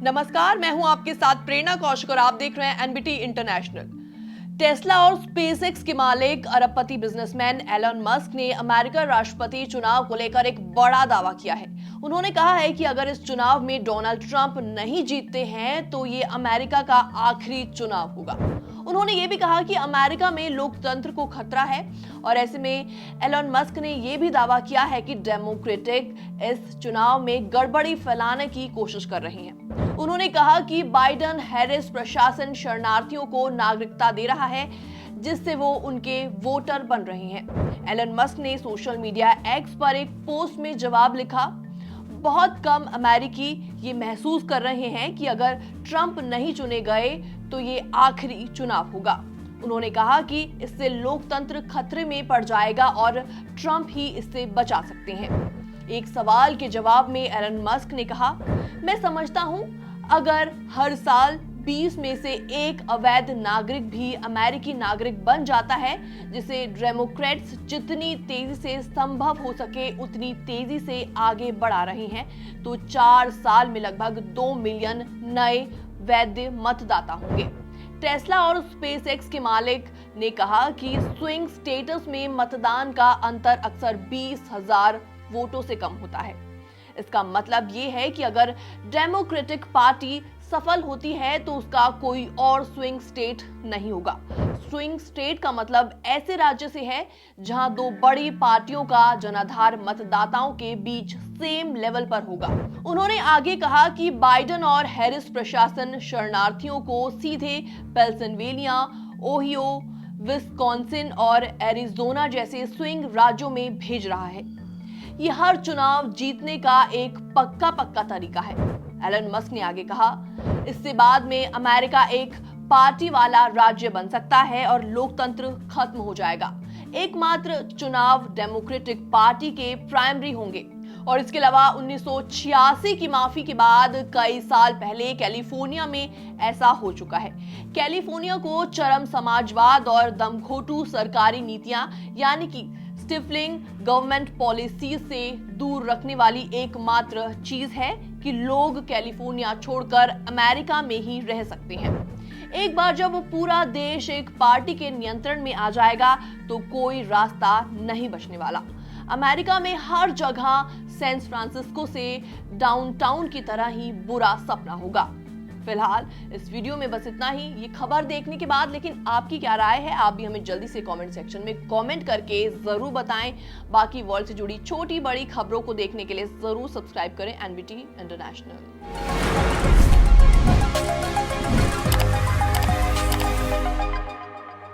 नमस्कार, मैं हूं आपके साथ प्रेरणा कौशिक और आप देख रहे हैं एनबीटी इंटरनेशनल। टेस्ला और स्पेसएक्स के मालिक अरबपति बिजनेसमैन एलन मस्क ने अमेरिका राष्ट्रपति चुनाव को लेकर एक बड़ा दावा किया है। उन्होंने कहा है कि अगर इस चुनाव में डोनाल्ड ट्रंप नहीं जीतते हैं तो ये अमेरिका का आखिरी चुनाव होगा। उन्होंने ये भी कहा कि अमेरिका में लोकतंत्र को खतरा है और ऐसे में एलन मस्क ने यह भी दावा किया है कि डेमोक्रेटिक इस चुनाव में गड़बड़ी फैलाने की कोशिश कर रही हैं। उन्होंने कहा कि बाइडेन हैरिस प्रशासन शरणार्थियों को नागरिकता दे रहा है जिससे वो उनके वोटर बन रहे हैं। एलन मस्क ने सोशल मीडिया एक्स पर एक पोस्ट में जवाब लिखा, बहुत कम अमेरिकी ये महसूस कर रहे हैं कि अगर ट्रंप नहीं चुने गए तो ये आखिरी चुनाव होगा। उन्होंने कहा कि इससे लोकतंत्र खतरे में पड़ जाएगा और ट्रंप ही इससे बचा सकते हैं। एक सवाल के जवाब में एलन मस्क ने कहा, मैं समझता हूं अगर हर साल 20 में से एक अवैध नागरिक भी अमेरिकी नागरिक बन जाता है, जिसे डेमोक्रेट्स जितनी तेजी से संभव हो सके उतनी तेजी से आगे बढ़ा रहे हैं, तो 4 साल में लगभग 2 मिलियन नए वैध मतदाता होंगे। टेस्ला और स्पेसएक्स के मालिक ने कहा कि स्विंग स्टेट्स में मतदान का अंतर अक्सर 20,000 वोटों से कम होता है। इसका मतलब ये है कि अगर डेमोक्रेटिक पार्टी सफल होती है तो उसका कोई और स्विंग स्टेट नहीं होगा। स्विंग स्टेट का मतलब ऐसे राज्य से है जहां दो बड़ी पार्टियों का जनाधार मतदाताओं के बीच सेम लेवल पर होगा। उन्होंने आगे कहा कि बाइडेन और हैरिस प्रशासन शरणार्थियों को सीधे पेंसिल्वेनिया, ओहियो, विस्कॉन्सिन और एरिजोना जैसे स्विंग राज्यों में भेज रहा है। ये हर चुनाव जीतने का एक पक्का तरीका है। एलन मस्क ने आगे कहा, इससे बाद में अमेरिका एक पार्टी वाला राज्य बन सकता है और लोकतंत्र खत्म हो जाएगा। एकमात्र चुनाव डेमोक्रेटिक पार्टी के प्राइमरी होंगे और इसके अलावा 1986 की माफी के बाद कई साल पहले कैलिफोर्निया में ऐसा हो चुका है। कैलिफोर्निया को चरम समाजवाद और दमघोटू सरकारी नीतियां यानी कि स्टिफलिंग गवर्नमेंट पॉलिसी से दूर रखने वाली एकमात्र चीज है कि लोग कैलिफोर्निया छोड़कर अमेरिका में ही रह सकते हैं। एक बार जब पूरा देश एक पार्टी के नियंत्रण में आ जाएगा तो कोई रास्ता नहीं बचने वाला। अमेरिका में हर जगह सैन फ्रांसिस्को से डाउनटाउन की तरह ही बुरा सपना होगा। फिलहाल इस वीडियो में बस इतना ही। ये खबर देखने के बाद लेकिन आपकी क्या राय है, आप भी हमें जल्दी से कमेंट सेक्शन में कमेंट करके जरूर बताएं। बाकी वर्ल्ड से जुड़ी छोटी बड़ी खबरों को देखने के लिए जरूर सब्सक्राइब करें एनबीटी इंटरनेशनल।